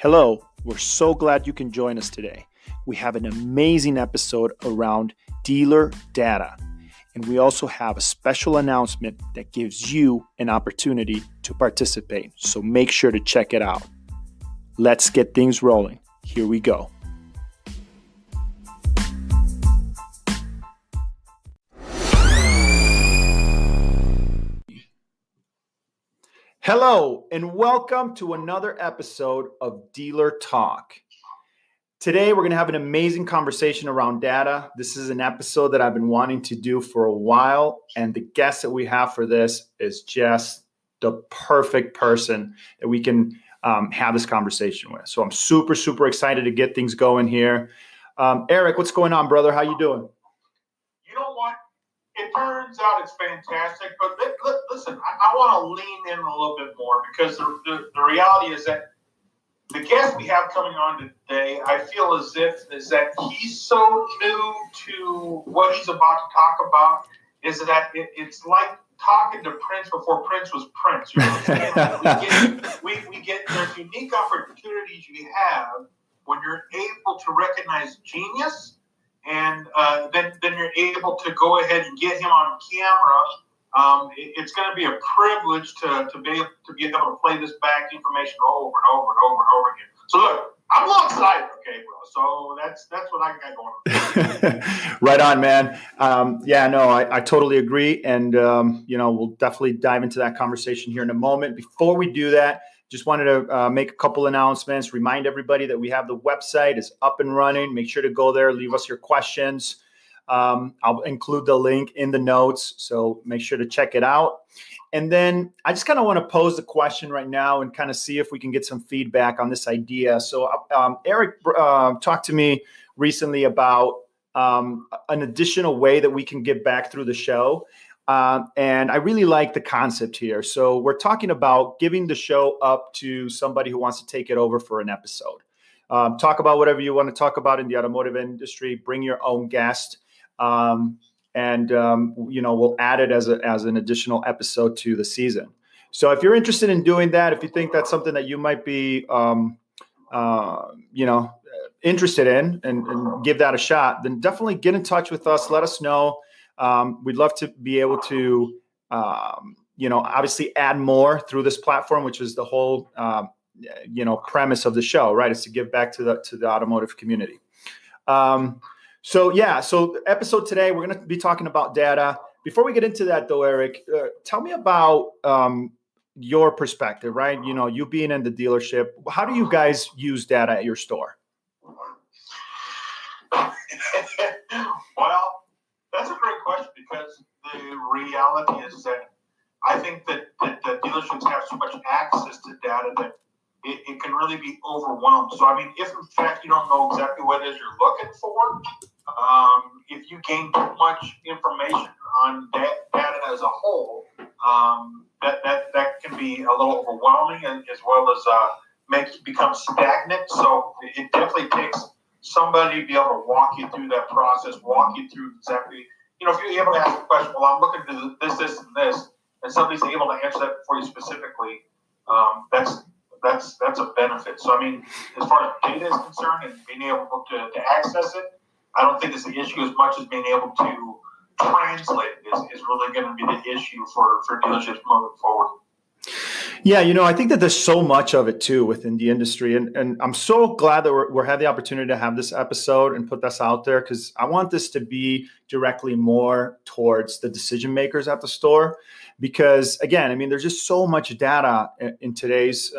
Hello, we're so glad you can join us today. We have an amazing episode around dealer data, and we also have a special announcement that gives you an opportunity to participate, so make sure to check it out. Let's get things rolling. Here we go. Hello, and welcome to another episode of Dealer Talk. Today, we're going to have an amazing conversation around data. This is an episode that I've been wanting to do for a while, and the guest that we have for this is just the perfect person that we can have this conversation with. So I'm super, super excited to get things going here. Erik, what's going on, brother? How you doing? You know what? It turns out it's fantastic, but listen, I want to lean in a little bit more because the reality is that the guest we have coming on today, I feel as if is that he's so new to what he's about to talk about, is that it's like talking to Prince before Prince was Prince. You know, we get there's unique opportunities you have when you're able to recognize genius. And then you're able to go ahead and get him on camera. It's going to be a privilege to be able to play this back information over and over and over and over again. So look, I'm a little excited, okay, bro. So that's what I got going on. Right on, man. I totally agree, and we'll definitely dive into that conversation here in a moment. Before we do that, just wanted to make a couple announcements, remind everybody that we have the website is up and running. Make sure to go there, leave us your questions. I'll include the link in the notes, so make sure to check it out. And then I just kind of want to pose the question right now and kind of see if we can get some feedback on this idea. So Erik talked to me recently about an additional way that we can get back through the show. And I really like the concept here. So we're talking about giving the show up to somebody who wants to take it over for an episode. Talk about whatever you want to talk about in the automotive industry. Bring your own guest, and we'll add it as an additional episode to the season. So if you're interested in doing that, if you think that's something that you might be, interested in and give that a shot, then definitely get in touch with us. Let us know. We'd love to be able to, obviously add more through this platform, which is the whole, premise of the show, right? Is to give back to the automotive community. So episode today, we're going to be talking about data. Before we get into that though, Erik, tell me about, your perspective, right? You know, you being in the dealership, how do you guys use data at your store? Well, that's a great question because the reality is that I think that dealerships have so much access to data that it can really be overwhelmed. So, I mean, if in fact you don't know exactly what it is you're looking for, if you gain too much information on data as a whole, that can be a little overwhelming as well as make you become stagnant. So it definitely takes somebody to be able to walk you through that process, walk you through exactly, if you're able to ask the question, well, I'm looking to this, and this, and somebody's able to answer that for you specifically, that's a benefit. So, I mean, as far as data is concerned and being able to access it, I don't think it's the issue as much as being able to translate is really going to be the issue for dealerships moving forward. Yeah, I think that there's so much of it too within the industry, and I'm so glad that we're having the opportunity to have this episode and put this out there because I want this to be directly more towards the decision makers at the store. Because again, I mean, there's just so much data in today's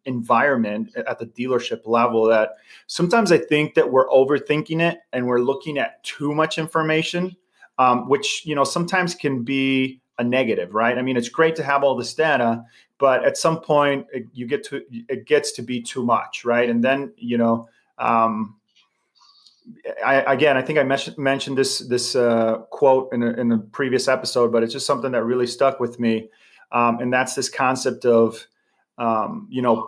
environment at the dealership level that sometimes I think that we're overthinking it and we're looking at too much information, which sometimes can be a negative, right? I mean, it's great to have all this data, but at some point it gets to be too much, right? And then I think I mentioned this quote in a previous episode, but it's just something that really stuck with me, and that's this concept of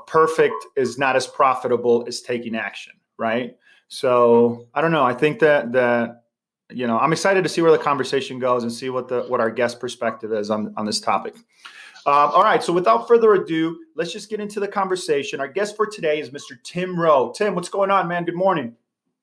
perfect is not as profitable as taking action, right? So I don't know. I think that I'm excited to see where the conversation goes and see what our guest perspective is on this topic. All right. So without further ado, let's just get into the conversation. Our guest for today is Mr. Tim Rowe. Tim, what's going on, man? Good morning.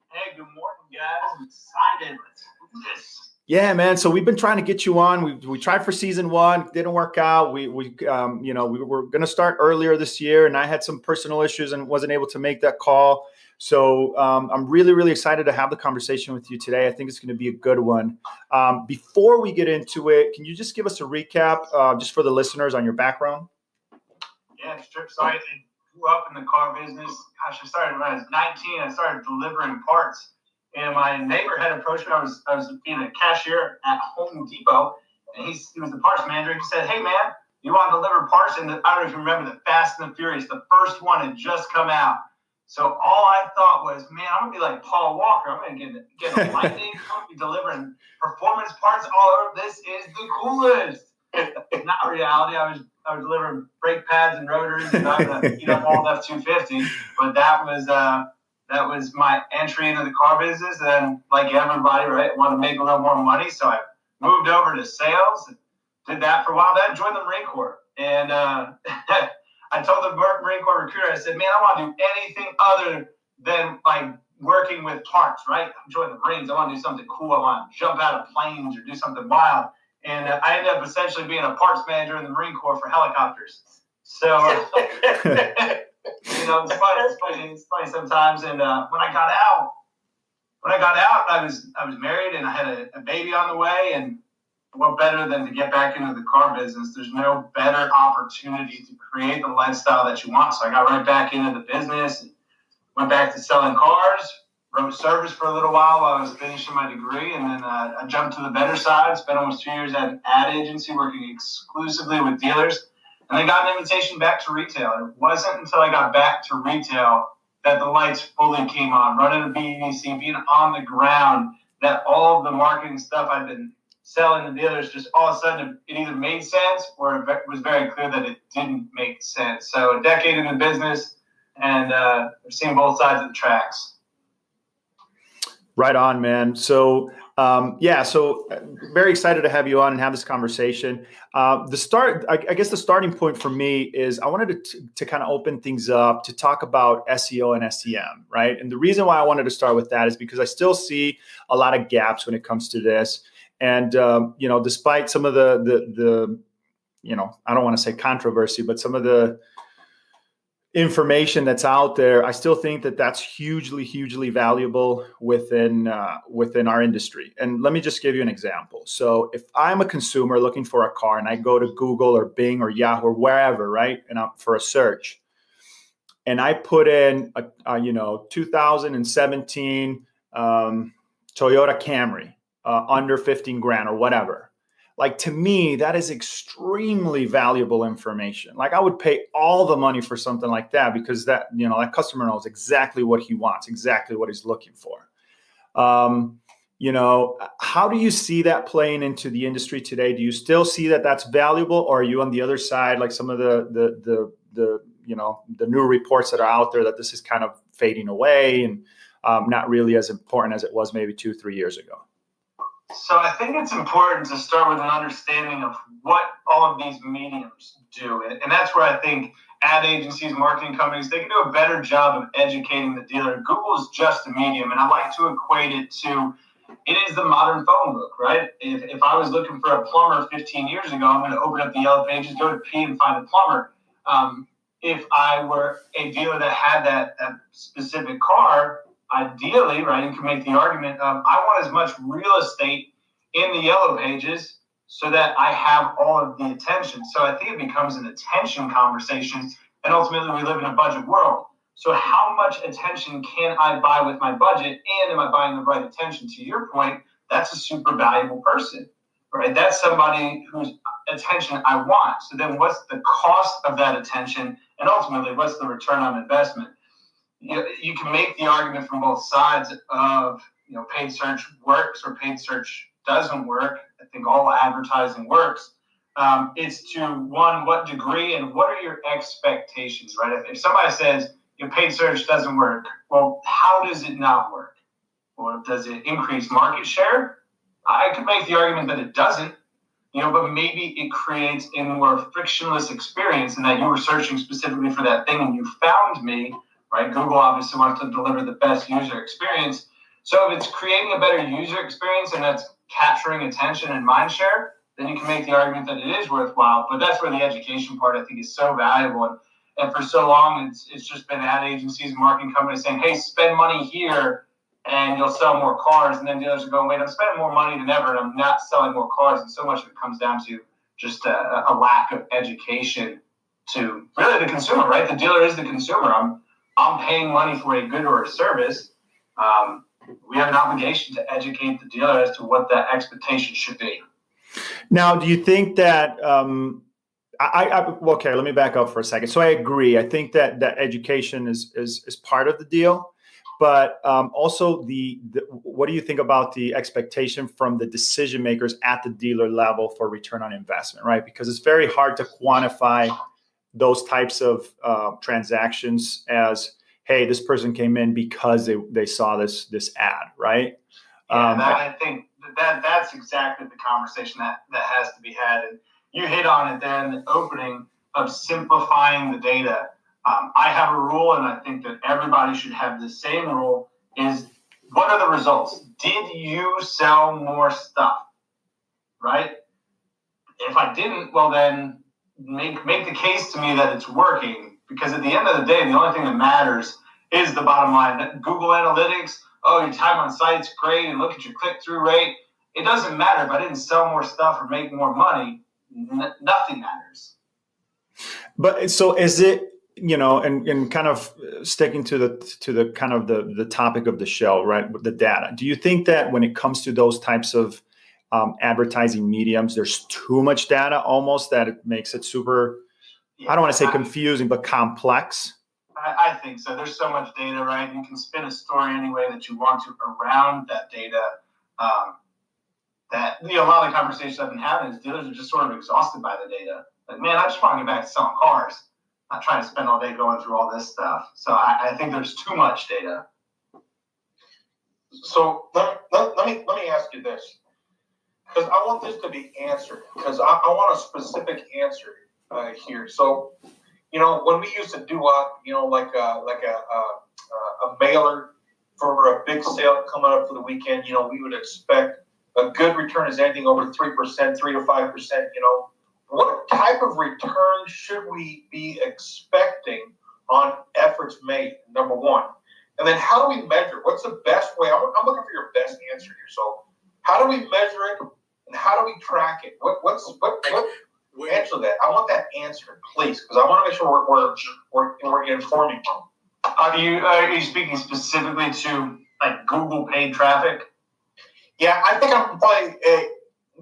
Hey, good morning, guys. I'm excited. Let's do this. Yeah, man. So we've been trying to get you on. We tried for season one, didn't work out. We were going to start earlier this year, and I had some personal issues and wasn't able to make that call. So I'm really, really excited to have the conversation with you today. I think it's going to be a good one. Before we get into it, can you just give us a recap, just for the listeners, on your background? Yeah, so I grew up in the car business. Gosh, I started when I was 19. I started delivering parts. And my neighbor had approached me. I was being a cashier at Home Depot, and he was the parts manager. He said, "Hey, man, you want to deliver parts?" And I don't know if you remember the Fast and the Furious. The first one had just come out. So all I thought was, man, I'm going to be like Paul Walker. I'm going to get a lightning. I'm going to be delivering performance parts all over. This is the coolest. Not reality. I was delivering brake pads and rotors and driving a old F-250. But that was my entry into the car business. And like everybody, right, I wanted to make a little more money. So I moved over to sales and did that for a while. Then I joined the Marine Corps. And I told the Marine Corps recruiter, I said, man, I want to do anything other than like working with parts, right? I'm joining the Marines. I want to do something cool. I want to jump out of planes or do something wild. And I ended up essentially being a parts manager in the Marine Corps for helicopters. So, it's funny sometimes. And when I got out, I was married and I had a baby on the way. And what better than to get back into the car business? There's no better opportunity to create the lifestyle that you want. So I got right back into the business, and went back to selling cars, wrote service for a little while I was finishing my degree, and then I jumped to the better side. Spent almost 2 years at an ad agency working exclusively with dealers, and then got an invitation back to retail. It wasn't until I got back to retail that the lights fully came on. Running a BDC, being on the ground, that all of the marketing stuff I'd been selling to dealers, just all of a sudden it either made sense or it was very clear that it didn't make sense. So a decade in the business, and I've seen both sides of the tracks. Right on, man. So very excited to have you on and have this conversation. I guess the starting point for me is I wanted to kind of open things up to talk about SEO and SEM, right? And the reason why I wanted to start with that is because I still see a lot of gaps when it comes to this. And, despite some of the I don't want to say controversy, but some of the information that's out there, I still think that that's hugely, hugely valuable within our industry. And let me just give you an example. So if I'm a consumer looking for a car and I go to Google or Bing or Yahoo or wherever, right, and for a search, and I put in a 2017 Toyota Camry, under 15 grand or whatever. Like, to me, that is extremely valuable information. Like, I would pay all the money for something like that because that customer knows exactly what he wants, exactly what he's looking for. How do you see that playing into the industry today? Do you still see that that's valuable, or are you on the other side, like some of the new reports that are out there, that this is kind of fading away and not really as important as it was maybe 2-3 years ago? So I think it's important to start with an understanding of what all of these mediums do. And that's where I think ad agencies, marketing companies, they can do a better job of educating the dealer. Google is just a medium, and I like to equate it to, it is the modern phone book, right? If I was looking for a plumber 15 years ago, I'm going to open up the Yellow Pages, go to P and find a plumber. If I were a dealer that had that specific car, ideally, right, you can make the argument of, I want as much real estate in the Yellow Pages so that I have all of the attention. So I think it becomes an attention conversation, and ultimately we live in a budget world. So how much attention can I buy with my budget, and am I buying the right attention? To your point, that's a super valuable person, right? That's somebody whose attention I want. So then what's the cost of that attention, and ultimately what's the return on investment? You can make the argument from both sides of, paid search works or paid search doesn't work. I think all advertising works. It's to, one, what degree and what are your expectations, right? If somebody says paid search doesn't work, well, how does it not work? Or does it increase market share? I could make the argument that it doesn't. but maybe it creates a more frictionless experience in that you were searching specifically for that thing and you found me, right? Google obviously wants to deliver the best user experience. So if it's creating a better user experience and that's capturing attention and mind share, then you can make the argument that it is worthwhile. But that's where the education part, I think, is so valuable. And for so long, it's just been ad agencies, marketing companies saying, hey, spend money here and you'll sell more cars. And then dealers are going, wait, I'm spending more money than ever and I'm not selling more cars. And so much of it comes down to just a lack of education to really the consumer, right? The dealer is the consumer. I'm paying money for a good or a service. We have an obligation to educate the dealer as to what that expectation should be. Now, do you think that okay, let me back up for a second. So I agree. I think that education is part of the deal, but also what do you think about the expectation from the decision makers at the dealer level for return on investment, right? Because it's very hard to quantify those types of transactions as, hey, this person came in because they saw this ad, right? I think that's exactly the conversation that has to be had. And you hit on it there in the opening of simplifying the data. I have a rule, and I think that everybody should have the same rule, is what are the results? Did you sell more stuff, right? If I didn't, well, then make the case to me that it's working, because at the end of the day, the only thing that matters is the bottom line. Google Analytics, oh, your time on site's great, and look at your click-through rate. It doesn't matter if I didn't sell more stuff or make more money. Nothing matters. But so is it, and kind of sticking to the kind of the topic of the show, right? The data. Do you think that when it comes to those types of advertising mediums, there's too much data almost that it makes it super, I don't want to say confusing, but complex? I think so. There's so much data, right? You can spin a story any way that you want to around that data. That a lot of the conversations I've been having is dealers are just sort of exhausted by the data. Like, man, I just want to get back to selling cars. Not trying to spend all day going through all this stuff. So I think there's too much data. So let me ask you this, because I want this to be answered, because I want a specific answer here. So, when we used to do like a mailer for a big sale coming up for the weekend, we would expect a good return is anything over 3%, 3 to 5%. What type of return should we be expecting on efforts made? Number one, and then how do we measure? What's the best way? I'm looking for your best answer here. So, how do we measure it, and how do we track it? What answer that? I want that answered, please, because I want to make sure we're informing them. Are you speaking specifically to like Google paid traffic? Yeah, I think I'm probably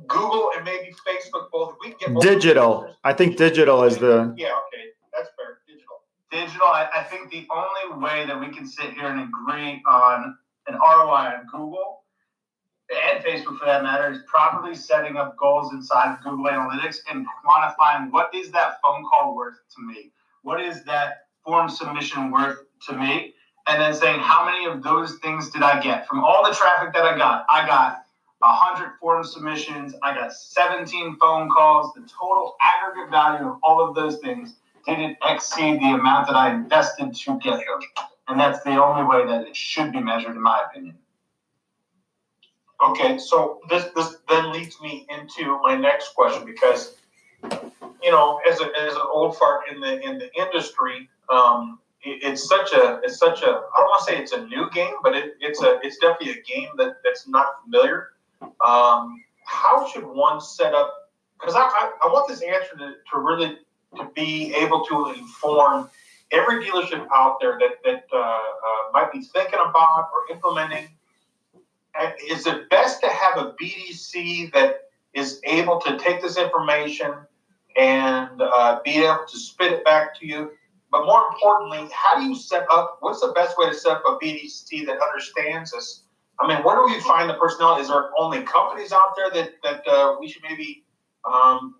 Google and maybe Facebook both. We can get digital. I think digital is the. Yeah, okay, that's fair. Digital. I think the only way that we can sit here and agree on an ROI on Google and Facebook, for that matter, is properly setting up goals inside of Google Analytics and quantifying what is that phone call worth to me, what is that form submission worth to me. And then saying, how many of those things did I get? From all the traffic that I got 100 form submissions, I got 17 phone calls. The total aggregate value of all of those things didn't exceed the amount that I invested to get them. And that's the only way that it should be measured, in my opinion. Okay, so this then leads me into my next question, because, as an old fart in the industry, it's such a I don't want to say it's a new game, but it's definitely a game that's not familiar. How should one set up? Because I want this answer to really to be able to inform every dealership out there that might be thinking about or implementing. Is it best to have a BDC that is able to take this information and be able to spit it back to you? But more importantly, how do you set up, what's the best way to set up a BDC that understands this? I mean, where do we find the personnel? Is there only companies out there that we should maybe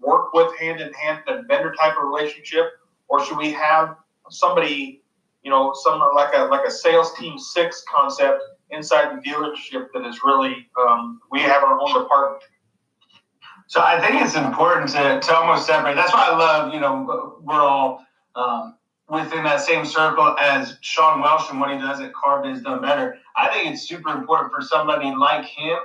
work with hand in hand, a vendor type of relationship? Or should we have somebody, some like a sales team 6 concept inside the dealership that is really, we have our own department? So I think it's important to almost separate. That's why I love, we're all within that same circle as Sean Welsh and what he does at Carb Done Better. I think it's super important for somebody like him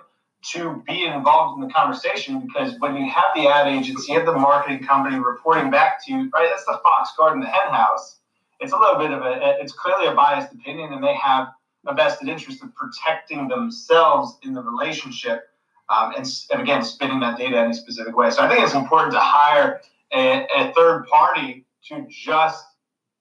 to be involved in the conversation, because when you have the ad agency, you have the marketing company reporting back to you, right? That's the fox guarding the hen house. It's a little bit of it's clearly a biased opinion, and they have a vested interest of protecting themselves in the relationship, and again, spinning that data in a specific way. So I think it's important to hire a third party to just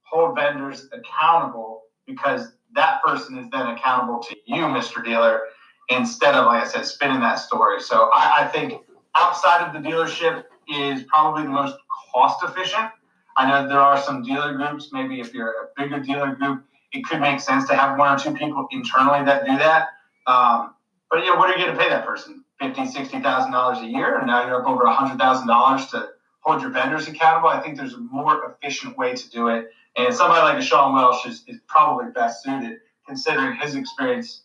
hold vendors accountable, because that person is then accountable to you, Mr. Dealer, instead of, like I said, spinning that story. So I think outside of the dealership is probably the most cost efficient. I know there are some dealer groups, maybe if you're a bigger dealer group, it could make sense to have one or two people internally that do that. But what are you going to pay that person? $50,000, $60,000 a year, and now you're up over $100,000 to hold your vendors accountable. I think there's a more efficient way to do it. And somebody like a Sean Welsh is probably best suited, considering his experience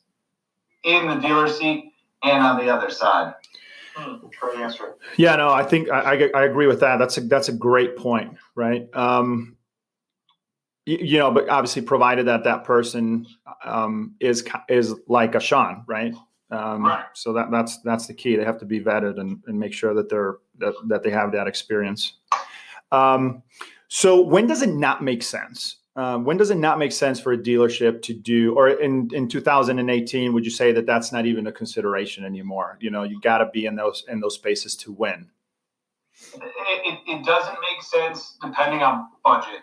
in the dealer seat and on the other side. Great answer. Yeah, no, I think I agree with that. That's a great point, right? But obviously, provided that person is like a Sean, right? Right. So that's the key. They have to be vetted and make sure that they have that experience. So when does it not make sense? When does it not make sense for a dealership to do, or in 2018, would you say that that's not even a consideration anymore? You got to be in those spaces to win. It doesn't make sense depending on budget.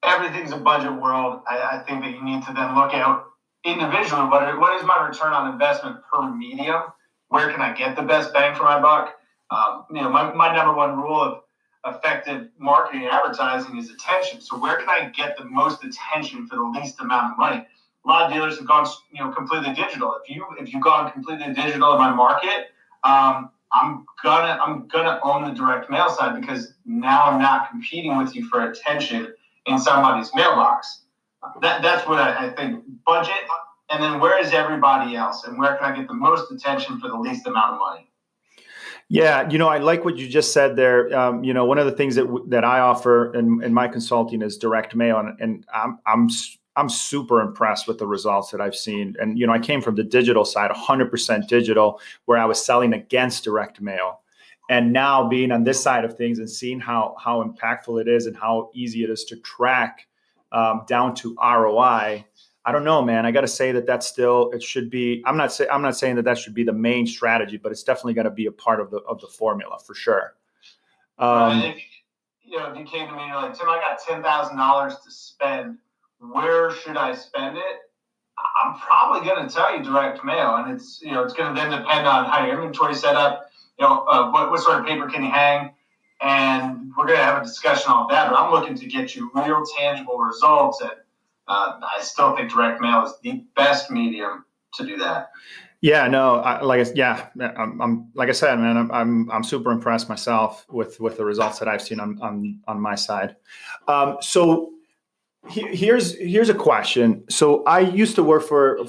Everything's a budget world. I think that you need to then look at individually what is my return on investment per medium? Where can I get the best bang for my buck? My number one rule of effective marketing and advertising is attention. So where can I get the most attention for the least amount of money? A lot of dealers have gone, completely digital. If you've gone completely digital in my market, I'm gonna own the direct mail side, because now I'm not competing with you for attention in somebody's mailbox. That's what I think. Budget, and then where is everybody else, and where can I get the most attention for the least amount of money? Yeah, I like what you just said there. One of the things that I offer in my consulting is direct mail, and I'm super impressed with the results that I've seen. And I came from the digital side, 100% digital, where I was selling against direct mail, and now being on this side of things and seeing how impactful it is and how easy it is to track down to ROI. I don't know, man. I got to say that still, it should be. I'm not saying that should be the main strategy, but it's definitely going to be a part of the formula for sure. If you came to me and you're like, Tim, I got $10,000 to spend. Where should I spend it? I'm probably going to tell you direct mail, and it's going to then depend on how your inventory set up. What sort of paper can you hang, and we're going to have a discussion on that. But I'm looking to get you real tangible results, and I still think direct mail is the best medium to do that. Yeah, no, I'm like I said, man, I'm super impressed myself with the results that I've seen on my side. So here's a question. So I used to work for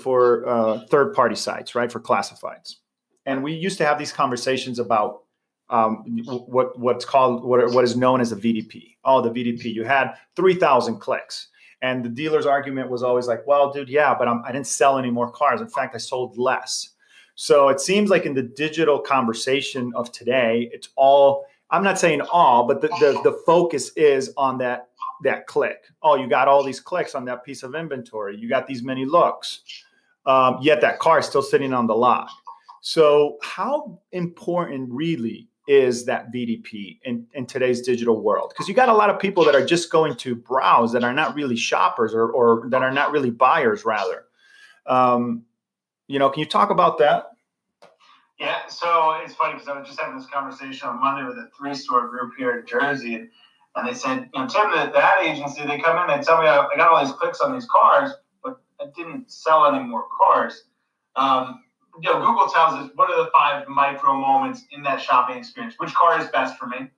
third party sites, right, for classifieds, and we used to have these conversations about what is known as a VDP. Oh, the VDP. You had 3,000 clicks. And the dealer's argument was always like, well, dude, yeah, but I didn't sell any more cars. In fact, I sold less. So it seems like in the digital conversation of today, it's all, I'm not saying all, but the focus is on that click. Oh, you got all these clicks on that piece of inventory. You got these many looks. Yet that car is still sitting on the lot. So how important really is that VDP in today's digital world? Because you got a lot of people that are just going to browse, that are not really shoppers or that are not really buyers, rather. Can you talk about that? Yeah, so it's funny because I was just having this conversation on Monday with a 3-store group here in Jersey, and they said, Tim, the ad agency, they come in, they tell me I got all these clicks on these cars, but I didn't sell any more cars. Google tells us what are the 5 micro moments in that shopping experience. Which car is best for me?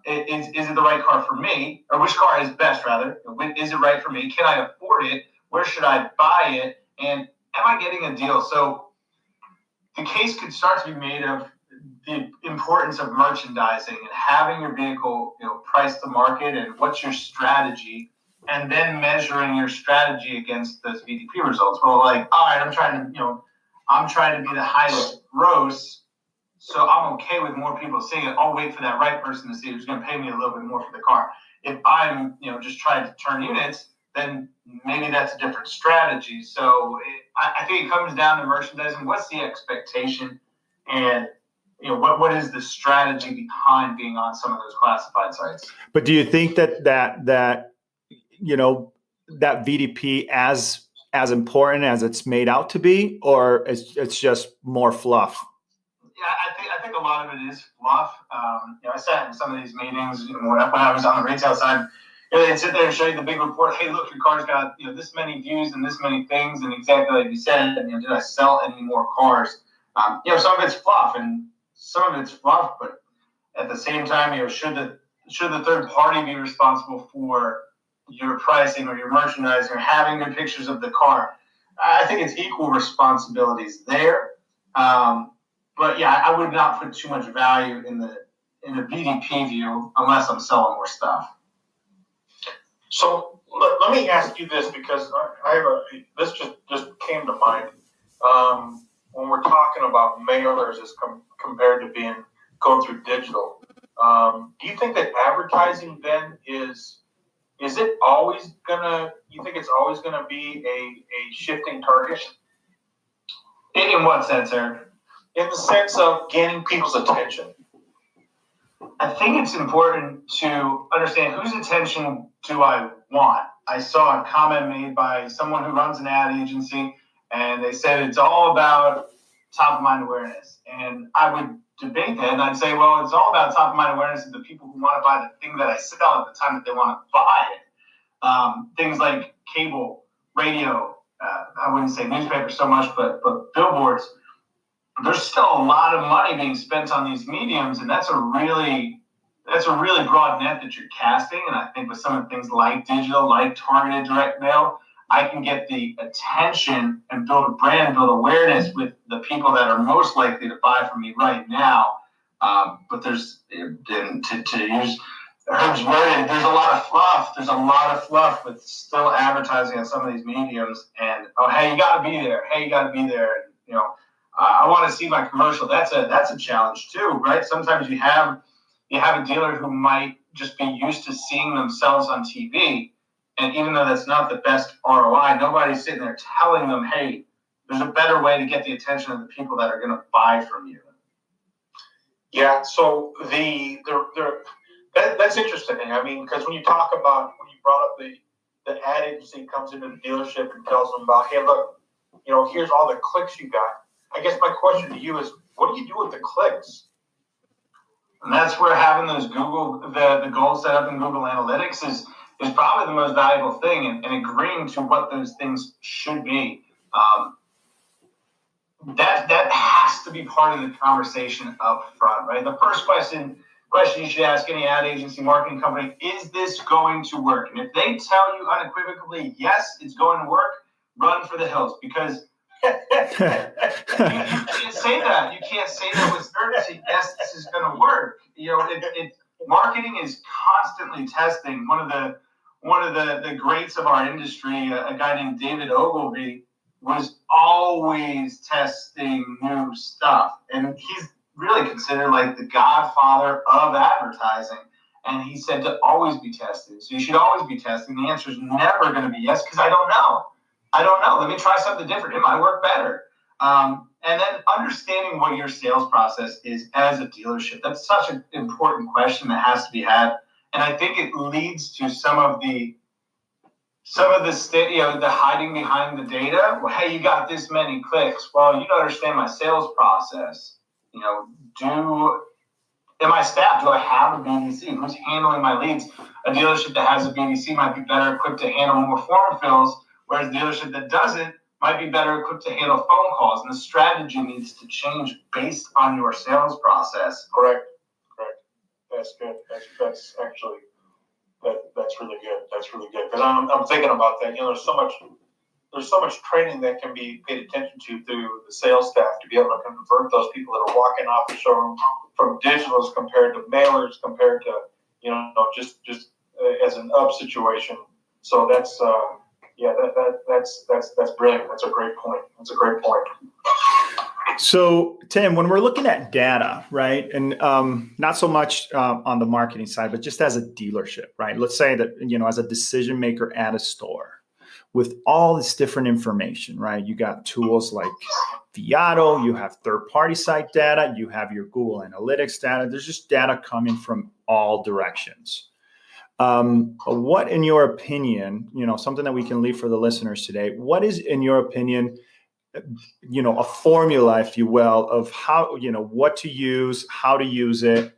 Is it the right car for me? Or which car is best, rather? Is it right for me? Can I afford it? Where should I buy it? And am I getting a deal? So the case could start to be made of the importance of merchandising and having your vehicle, priced to market, and what's your strategy, and then measuring your strategy against those VDP results. Well, like, all right, I'm trying to be the highest gross, so I'm okay with more people seeing it. I'll wait for that right person to see who's going to pay me a little bit more for the car. If I'm, just trying to turn units, then maybe that's a different strategy. So I think it comes down to merchandising. What's the expectation, and what is the strategy behind being on some of those classified sites? But do you think that VDP as important as it's made out to be, or it's just more fluff? Yeah, I think a lot of it is fluff. I sat in some of these meetings when I was on the retail side. They'd sit there and show you the big report. Hey, look, your car's got this many views and this many things, and exactly like you said. Did I sell any more cars? Some of it's fluff, and some of it's fluff. But at the same time, should the third party be responsible for your pricing or your merchandising or having good pictures of the car? I think it's equal responsibilities there. But yeah, I would not put too much value in a VDP view unless I'm selling more stuff. So let me ask you this, because this just came to mind. When we're talking about mailers as compared to going through digital, do you think that advertising then is it always gonna? You think it's always gonna be a shifting target? In what sense, Eric? In the sense of gaining people's attention. I think it's important to understand whose attention do I want. I saw a comment made by someone who runs an ad agency, and they said it's all about top of mind awareness. And I would debate that, and I'd say, well, it's all about top of mind awareness of the people who want to buy the thing that I sell at the time that they want to buy it. Things like cable, radio, I wouldn't say newspaper so much, but billboards. There's still a lot of money being spent on these mediums, and that's a really broad net that you're casting. And I think with some of the things like digital, like targeted direct mail, I can get the attention and build a brand, build awareness with the people that are most likely to buy from me right now. But to use Herb's word, there's a lot of fluff. There's a lot of fluff with still advertising on some of these mediums. And hey, you got to be there. Hey, you got to be there. And, I want to see my commercial. That's a challenge too, right? Sometimes you have a dealer who might just be used to seeing themselves on TV, and even though that's not the best ROI, nobody's sitting there telling them, "Hey, there's a better way to get the attention of the people that are going to buy from you." Yeah. So that's interesting. I mean, because when you brought up the ad agency comes into the dealership and tells them about, hey, look, here's all the clicks you got. I guess my question to you is, what do you do with the clicks? And that's where having those the goals set up in Google Analytics is probably the most valuable thing, and agreeing to what those things should be. That has to be part of the conversation up front, right? The first question you should ask any ad agency marketing company, is this going to work? And if they tell you unequivocally, yes, it's going to work, run for the hills, because you can't say that. You can't say that with certainty. Yes, this is going to work. Marketing is constantly testing. One of the greats of our industry, a guy named David Ogilvy, was always testing new stuff, and he's really considered like the godfather of advertising. And he said to always be testing. So you should always be testing. The answer is never going to be yes, because I don't know. Let me try something different. It might work better. And then understanding what your sales process is as a dealership. That's such an important question that has to be had. And I think it leads to some of the the hiding behind the data. Well, hey, you got this many clicks. Well, you don't understand my sales process. Am I staffed? Do I have a BDC? Who's handling my leads? A dealership that has a BDC might be better equipped to handle more form fills, whereas a dealership that doesn't might be better equipped to handle phone calls. And the strategy needs to change based on your sales process. Correct. That's good. That's actually that's really good. That's really good, because I'm thinking about that. There's so much there's so much training that can be paid attention to through the sales staff to be able to convert those people that are walking off the showroom from digitals compared to mailers compared to, just as an up situation. So that's that's brilliant. That's a great point. So, Tim, when we're looking at data, right, and not so much on the marketing side, but just as a dealership, right? Let's say that, as a decision maker at a store with all this different information, right? You got tools like Viato, you have third-party site data, you have your Google Analytics data. There's just data coming from all directions. What, in your opinion, something that we can leave for the listeners today, what is, in your opinion, a formula, if you will, of how, what to use, how to use it,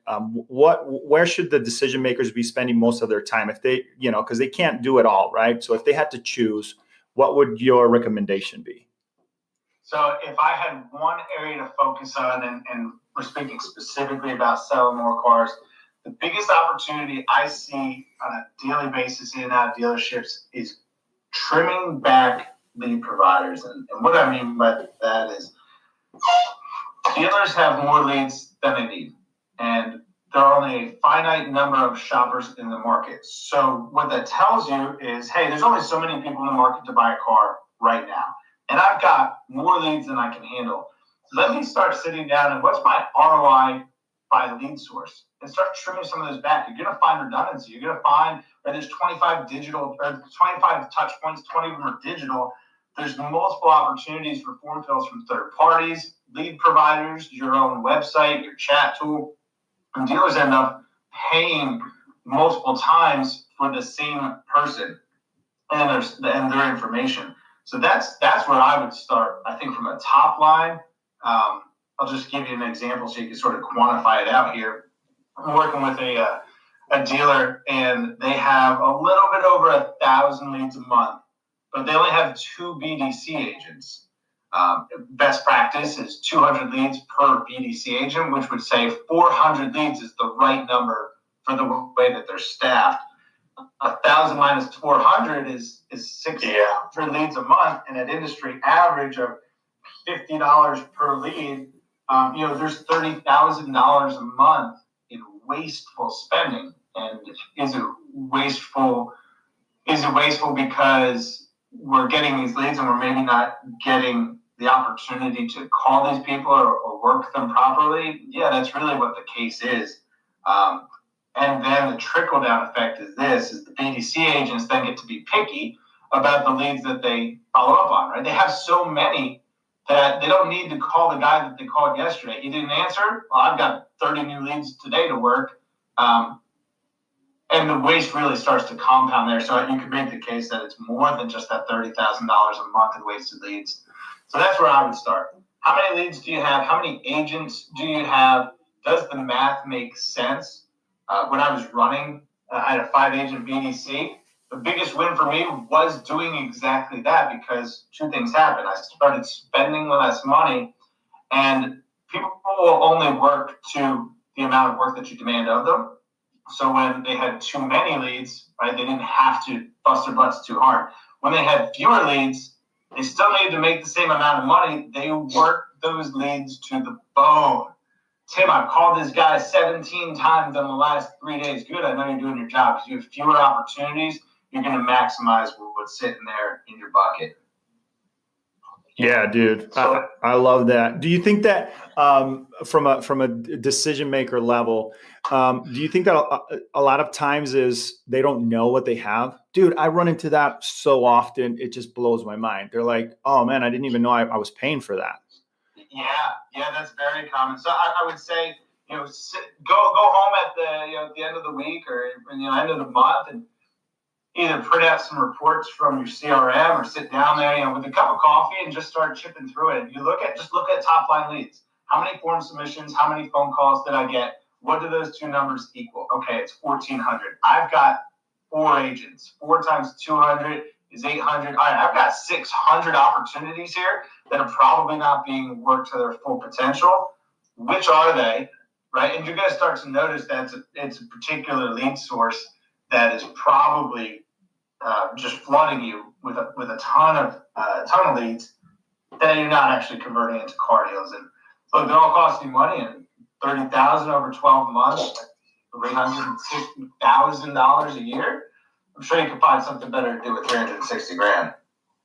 where should the decision makers be spending most of their time if they, because they can't do it all, right? So if they had to choose, what would your recommendation be? So if I had one area to focus on, and we're speaking specifically about selling more cars, the biggest opportunity I see on a daily basis in and out of dealerships is trimming back lead providers. And what I mean by that is dealers have more leads than they need. And there are only a finite number of shoppers in the market. So what that tells you is, hey, there's only so many people in the market to buy a car right now. And I've got more leads than I can handle. Let me start sitting down and what's my ROI by lead source? And start trimming some of those back. You're going to find redundancy. You're going to find that there's 25 digital, or 25 touch points, 20 of them are digital. There's multiple opportunities for form fills from third parties, lead providers, your own website, your chat tool. And dealers end up paying multiple times for the same person and their information. So that's where I would start. I think from a top line, I'll just give you an example so you can sort of quantify it out here. I'm working with a dealer, and they have a little bit over 1,000 leads a month, but they only have 2 BDC agents. Best practice is 200 leads per BDC agent, which would say 400 leads is the right number for the way that they're staffed. 1,000 minus 400 is 600 leads a month, and an industry average of $50 per lead. There's $30,000 a month in wasteful spending. And is it wasteful because we're getting these leads and we're maybe not getting the opportunity to call these people or work them properly? Yeah, that's really what the case is. And then the trickle-down effect is the BDC agents then get to be picky about the leads that they follow up on, right? They have so many that they don't need to call the guy that they called yesterday. He didn't answer. Well, I've got 30 new leads today to work. And the waste really starts to compound there. So you could make the case that it's more than just that $30,000 a month in wasted leads. So that's where I would start. How many leads do you have? How many agents do you have? Does the math make sense? When I was running, I had a 5-agent BDC. The biggest win for me was doing exactly that because 2 things happened. I started spending less money, and people will only work to the amount of work that you demand of them. So when they had too many leads, right, they didn't have to bust their butts too hard. When they had fewer leads, they still needed to make the same amount of money. They worked those leads to the bone. Tim, I've called this guy 17 times in the last 3 days. Good, I know you're doing your job. Because you have fewer opportunities, you're going to maximize what's sitting there in your bucket. Yeah, dude, I love that. Do you think that from a decision maker level, do you think that a lot of times is they don't know what they have? Dude, I run into that so often. It just blows my mind. They're like, oh man, I didn't even know I was paying for that. Yeah, that's very common. So I would say, go home at the end of the week or end of the month and either print out some reports from your CRM or sit down there, with a cup of coffee and just start chipping through it. You look at top line leads. How many form submissions? How many phone calls did I get? What do those 2 numbers equal? Okay, it's 1,400. I've got 4 agents. 4 times 200 is 800. All right, I've got 600 opportunities here that are probably not being worked to their full potential. Which are they, right? And you're going to start to notice that it's a particular lead source that is probably just flooding you with a ton of leads that you're not actually converting into car deals. And look, they're all costing money, and $30,000 over 12 months, $360,000 a year. I'm sure you can find something better to do with $360,000.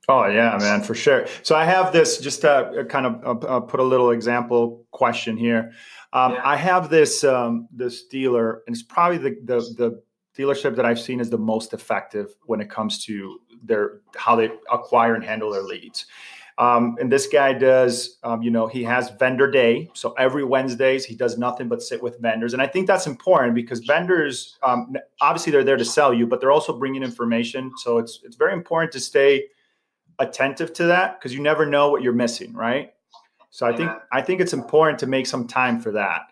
Oh yeah, man, for sure. So I have this, just to kind of put a little example question here. I have this this dealer, and it's probably the dealership that I've seen is the most effective when it comes to how they acquire and handle their leads. And this guy does, he has vendor day. So every Wednesdays, he does nothing but sit with vendors. And I think that's important because vendors, obviously they're there to sell you, but they're also bringing information. So it's very important to stay attentive to that because you never know what you're missing, right? So I think it's important to make some time for that.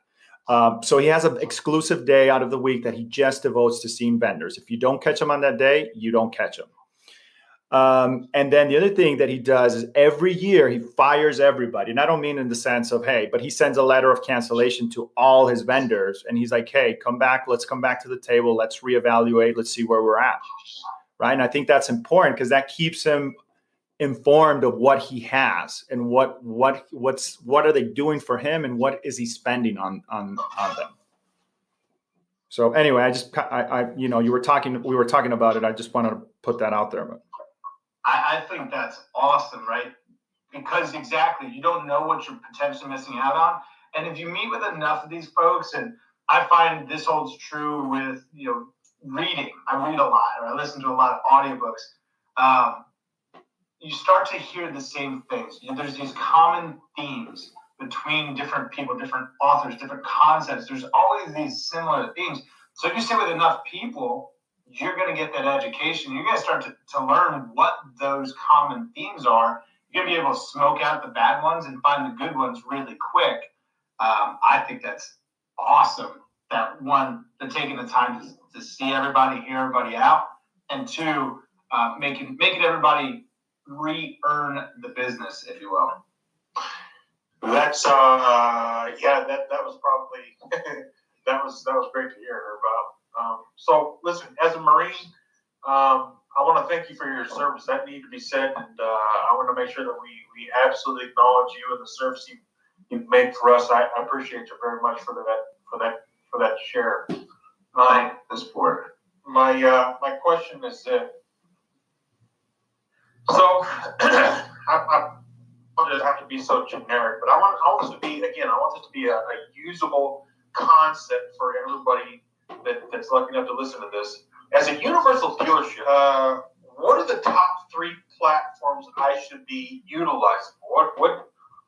So he has an exclusive day out of the week that he just devotes to seeing vendors. If you don't catch him on that day, you don't catch him. And then the other thing that he does is every year he fires everybody. And I don't mean in the sense of, hey, but he sends a letter of cancellation to all his vendors. And he's like, hey, come back. Let's come back to the table. Let's reevaluate. Let's see where we're at. Right. And I think that's important because that keeps him informed of what he has and what are they doing for him and what is he spending on them. So anyway, we were talking about it. I just wanted to put that out there. But I think that's awesome, right? Because exactly, you don't know what you're potentially missing out on. And if you meet with enough of these folks, and I find this holds true with, reading. I read a lot, or I listen to a lot of audiobooks. You start to hear the same things. There's these common themes between different people, different authors, different concepts. There's always these similar themes. So if you sit with enough people, you're going to get that education. You're going to start to learn what those common themes are. You're going to be able to smoke out the bad ones and find the good ones really quick. I think that's awesome. That one, they're taking the time to see everybody, hear everybody out, and two, making everybody re-earn the business, if you will. That's that was probably that was great to hear about. So listen, as a Marine, I want to thank you for your service. That needed to be said, and I want to make sure that we absolutely acknowledge you and the service you've made for us. I appreciate you very much for that share. The sport. My question is so I don't have to be so generic, but I want this to be a usable concept for everybody that's lucky enough to listen to this. As a universal dealership, what are the top 3 platforms I should be utilizing? What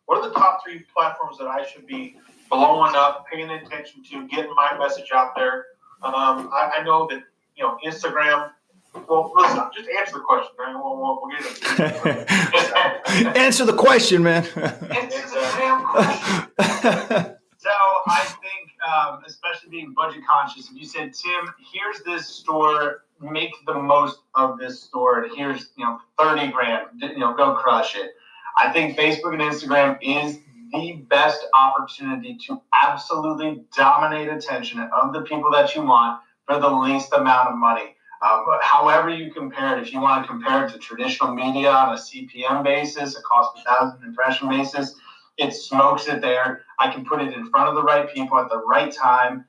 are the top 3 platforms that I should be blowing up, paying attention to, getting my message out there? I know that Instagram. Well, listen, just answer the question, man. We'll get it. Answer the question, man. Answer the damn question. So I think, especially being budget conscious, if you said, Tim, here's this store, make the most of this store. Here's $30,000, go crush it. I think Facebook and Instagram is the best opportunity to absolutely dominate attention of the people that you want for the least amount of money. However you compare it, if you want to compare it to traditional media on a CPM basis, a cost per thousand impression basis, it smokes it there. I can put it in front of the right people at the right time.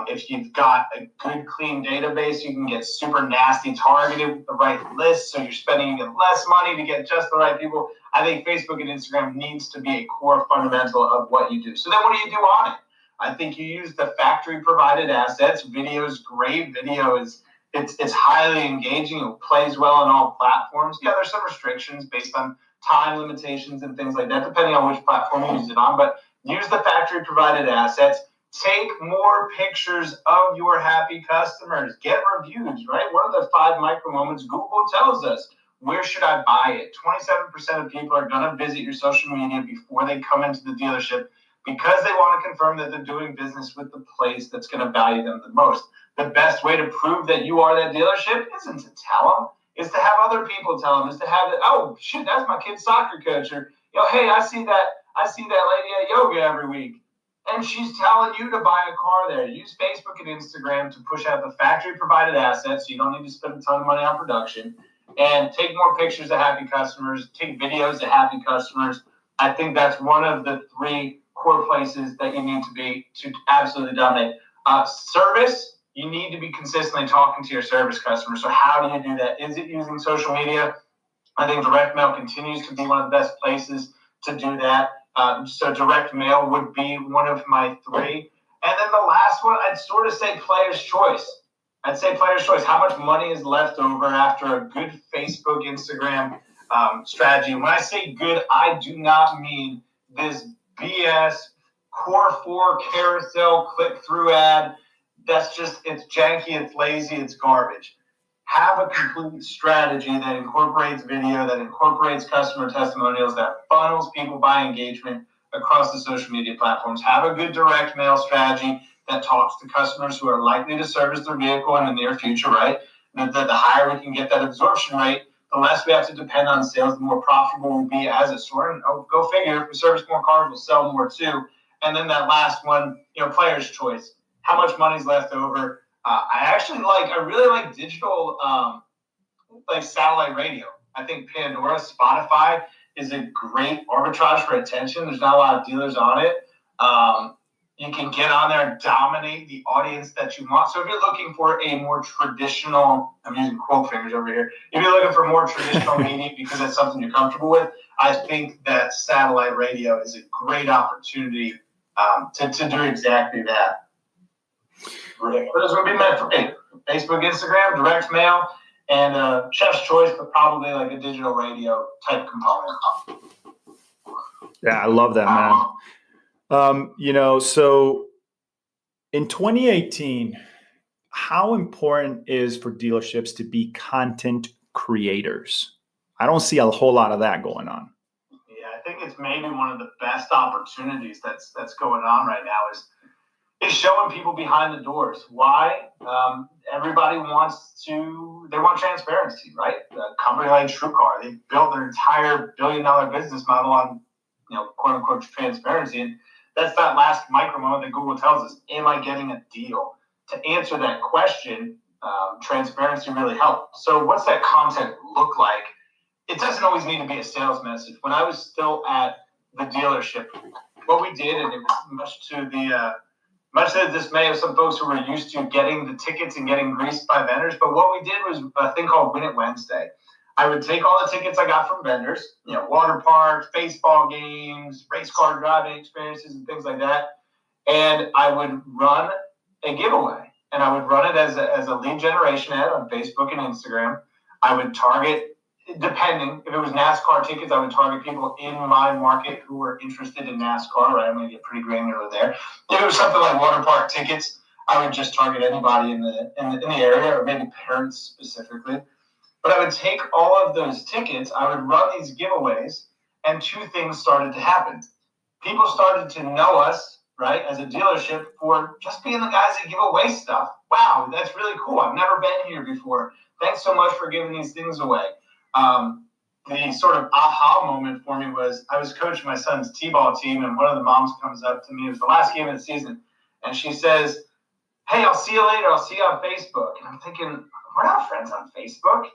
If you've got a good, clean database, you can get super nasty targeted with the right list, so you're spending even less money to get just the right people. I think Facebook and Instagram needs to be a core fundamental of what you do. So then what do you do on it? I think you use the factory-provided assets. Video is great. Video is it's highly engaging. It plays well on all platforms. Yeah, there's some restrictions based on time limitations and things like that, depending on which platform you use it on. But use the factory-provided assets. Take more pictures of your happy customers. Get reviews, right? One of the 5 micro moments Google tells us, where should I buy it? 27% of people are going to visit your social media before they come into the dealership because they want to confirm that they're doing business with the place that's going to value them the most. The best way to prove that you are that dealership isn't to tell them, is to have other people tell them, is to have it, oh, shit, that's my kid's soccer coach. Or, hey, I see that lady at yoga every week. And she's telling you to buy a car there. Use Facebook and Instagram to push out the factory-provided assets so you don't need to spend a ton of money on production. and take more pictures of happy customers, take videos of happy customers. I think that's one of the 3 core places that you need to be to absolutely dominate. Service, you need to be consistently talking to your service customers. So how do you do that? Is it using social media? I think direct mail continues to be one of the best places to do that. So direct mail would be one of my 3. And then the last one, I'd sort of say player's choice. How much money is left over after a good Facebook, Instagram strategy? When I say good, I do not mean this BS core 4 carousel click-through ad. It's janky, it's lazy, it's garbage. Have a complete strategy that incorporates video, that incorporates customer testimonials, that funnels people by engagement across the social media platforms. Have a good direct mail strategy that talks to customers who are likely to service their vehicle in the near future, right? The higher we can get that absorption rate, the less we have to depend on sales, the more profitable we'll be as a store. And go figure, if we service more cars, we'll sell more too. And then that last one, player's choice. How much money's left over? I really like digital, like satellite radio. I think Pandora, Spotify is a great arbitrage for attention. There's not a lot of dealers on it. You can get on there and dominate the audience that you want. So if you're looking for a more traditional, I'm using quote fingers over here. If you're looking for more traditional media because that's something you're comfortable with, I think that satellite radio is a great opportunity to do exactly that. But it's going to be meant for me. Facebook, Instagram, direct mail, and chef's choice, but probably like a digital radio type component. Yeah, I love that, man. So in 2018, how important is for dealerships to be content creators? I don't see a whole lot of that going on. Yeah, I think it's maybe one of the best opportunities that's going on right now is showing people behind the doors. Why? Everybody they want transparency, right? A company like TrueCar, they built their entire billion-dollar business model on, quote unquote transparency. And that's that last micro moment that Google tells us, am I getting a deal? To answer that question, transparency really helps. So what's that content look like? It doesn't always need to be a sales message. When I was still at the dealership, what we did, and it was much to the dismay of some folks who were used to getting the tickets and getting greased by vendors, but what we did was a thing called Win It Wednesday. I would take all the tickets I got from vendors, water parks, baseball games, race car driving experiences, and things like that. And I would run a giveaway. And I would run it as a lead generation ad on Facebook and Instagram. I would target, depending, if it was NASCAR tickets, I would target people in my market who were interested in NASCAR, right? I'm going to get pretty granular there. If it was something like water park tickets, I would just target anybody in the area, or maybe parents specifically. But I would take all of those tickets, I would run these giveaways, and 2 things started to happen. People started to know us, right, as a dealership for just being the guys that give away stuff. Wow, that's really cool. I've never been here before. Thanks so much for giving these things away. The sort of aha moment for me was I was coaching my son's T-ball team, and one of the moms comes up to me. It was the last game of the season, and she says, "Hey, I'll see you later. I'll see you on Facebook." And I'm thinking, we're not friends on Facebook.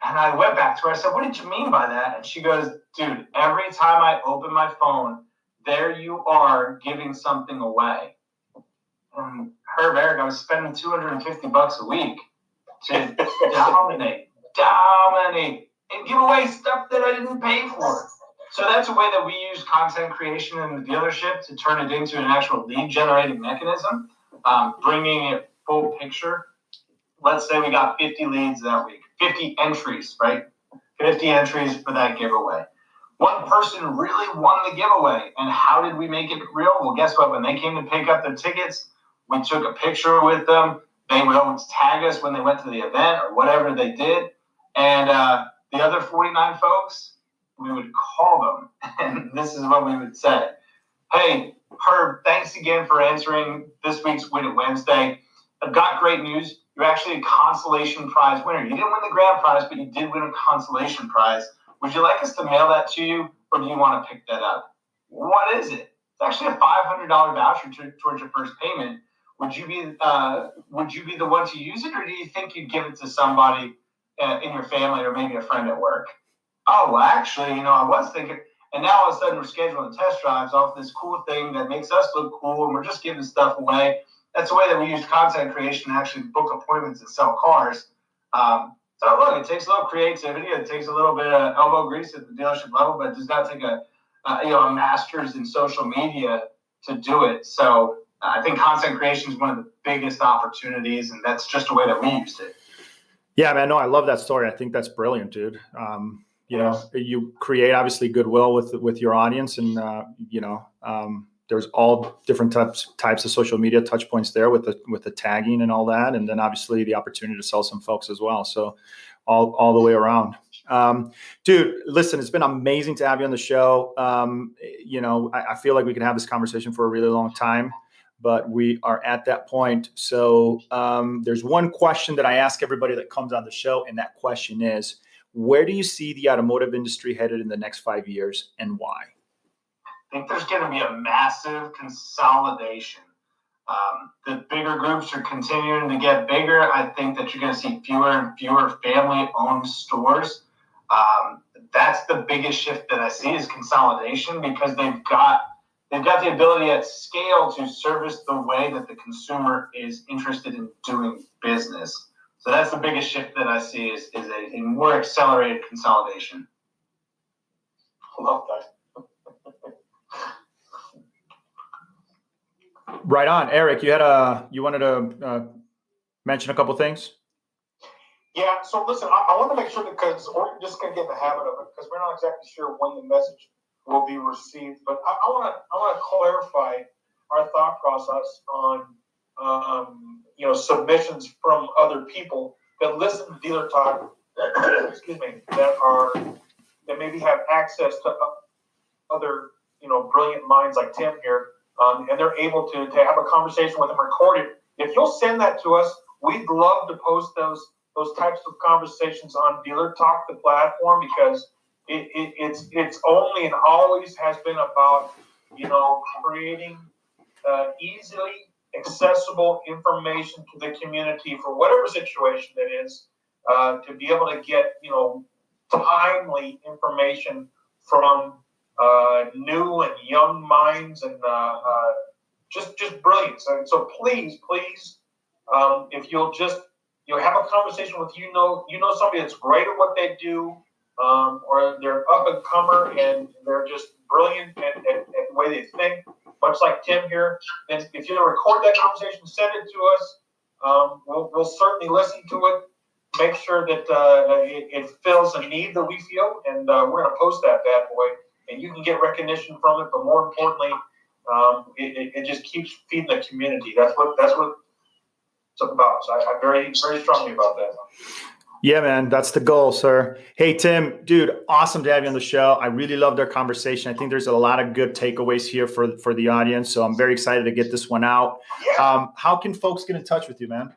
And I went back to her. I said, "What did you mean by that?" And she goes, "Dude, every time I open my phone, there you are giving something away." And Erik, I was spending $250 a week to dominate, and give away stuff that I didn't pay for. So that's a way that we use content creation in the dealership to turn it into an actual lead generating mechanism, bringing it full picture. Let's say we got 50 leads that week, 50 entries, right? 50 entries for that giveaway. One person really won the giveaway. And how did we make it real? Well, guess what? When they came to pick up their tickets, we took a picture with them. They would always tag us when they went to the event or whatever they did. And the other 49 folks, we would call them. And this is what we would say. "Hey, Herb, thanks again for answering this week's Win It Wednesday. I've got great news. You're actually a consolation prize winner. You didn't win the grand prize, but you did win a consolation prize. Would you like us to mail that to you, or do you want to pick that up? What is it? It's actually a $500 voucher towards your first payment. Would you be the one to use it, or do you think you'd give it to somebody in your family or maybe a friend at work. Oh, well, actually, I was thinking, and now all of a sudden we're scheduling test drives off this cool thing that makes us look cool, and we're just giving stuff away. That's the way that we use content creation to actually book appointments and sell cars. So look, it takes a little creativity. It takes a little bit of elbow grease at the dealership level, but it does not take a master's in social media to do it. So I think content creation is one of the biggest opportunities, and that's just the way that we used it. Yeah, man. No, I love that story. I think that's brilliant, dude. You create obviously goodwill with your audience, and there's all different types of social media touch points there with the tagging and all that, and then obviously the opportunity to sell some folks as well. So all the way around. Dude, listen, it's been amazing to have you on the show. I feel like we can have this conversation for a really long time, but we are at that point. So there's one question that I ask everybody that comes on the show, and that question is, where do you see the automotive industry headed in the next 5 years, and why? I think there's going to be a massive consolidation. The bigger groups are continuing to get bigger. I think that you're going to see fewer and fewer family-owned stores. That's the biggest shift that I see is consolidation, because they've got the ability at scale to service the way that the consumer is interested in doing business. So that's the biggest shift that I see is a more accelerated consolidation. I love that. Right on. Erik, you wanted to mention a couple things? Yeah, so listen, I want to make sure, because we're just going to get in the habit of it, because we're not exactly sure when the message will be received. But I want to clarify our thought process on submissions from other people that listen to Dealer Talk, excuse me, that maybe have access to other brilliant minds like Tim here, and they're able to have a conversation with them recorded. If you'll send that to us, we'd love to post those types of conversations on Dealer Talk, the platform, because it's only and always has been about creating easily accessible information to the community for whatever situation it is, to be able to get timely information from new and young minds, and just brilliant. So please, if you'll just have a conversation with somebody that's great at what they do, or they're up and comer and they're just brilliant at the way they think, much like Tim here. And if you record that conversation, send it to us. We'll certainly listen to it, make sure that it fills a need that we feel, and we're going to post that bad boy, and you can get recognition from it. But more importantly, it just keeps feeding the community. That's what it's about. So I very, very strongly about that. Yeah, man, that's the goal, sir. Hey, Tim, dude, awesome to have you on the show. I really loved our conversation. I think there's a lot of good takeaways here for the audience. So I'm very excited to get this one out. Yeah. How can folks get in touch with you, man?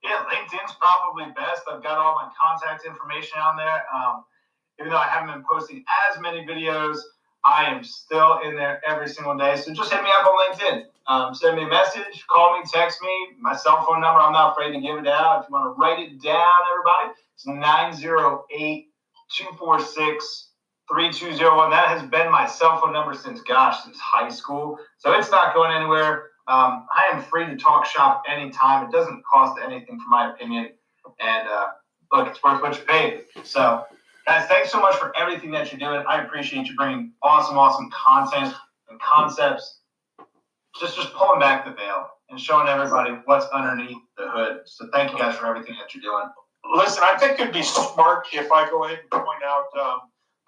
Yeah, LinkedIn's probably best. I've got all my contact information on there. Even though I haven't been posting as many videos, I am still in there every single day. So just hit me up on LinkedIn. Send me a message, call me, text me. My cell phone number, I'm not afraid to give it out. If you want to write it down, everybody, it's 908-246-3201. That has been my cell phone number since high school. So it's not going anywhere. I am free to talk shop anytime. It doesn't cost anything, for my opinion. And look, it's worth what you paid. So, guys, thanks so much for everything that you're doing. I appreciate you bringing awesome content and concepts. Just pulling back the veil and showing everybody what's underneath the hood. So thank you guys for everything that you're doing. Listen, I think it'd be smart if I go ahead and point out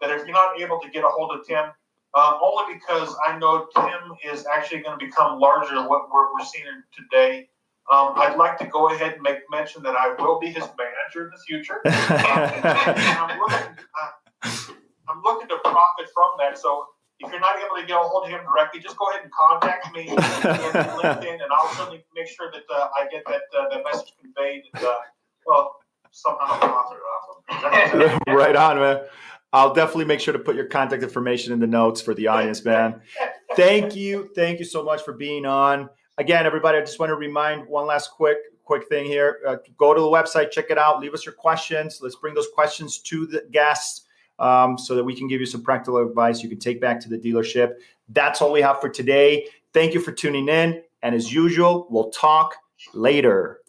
that if you're not able to get a hold of Tim, only because I know Tim is actually going to become larger than what we're seeing today, I'd like to go ahead and make mention that I will be his manager in the future. And I'm looking to profit from that. So if you're not able to get a hold of him directly, just go ahead and contact me on LinkedIn, and I'll certainly make sure that I get that message conveyed. And, somehow profit off of it. Right on, man. I'll definitely make sure to put your contact information in the notes for the audience, man. Thank you so much for being on. Again, everybody, I just want to remind one last quick quick thing here. Go to the website, check it out, leave us your questions. Let's bring those questions to the guests so that we can give you some practical advice you can take back to the dealership. That's all we have for today. Thank you for tuning in. And as usual, we'll talk later.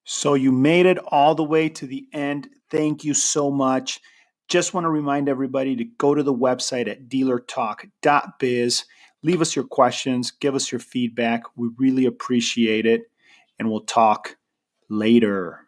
So you made it all the way to the end. Thank you so much. Just want to remind everybody to go to the website at dealertalk.biz. Leave us your questions. Give us your feedback. We really appreciate it. And we'll talk later.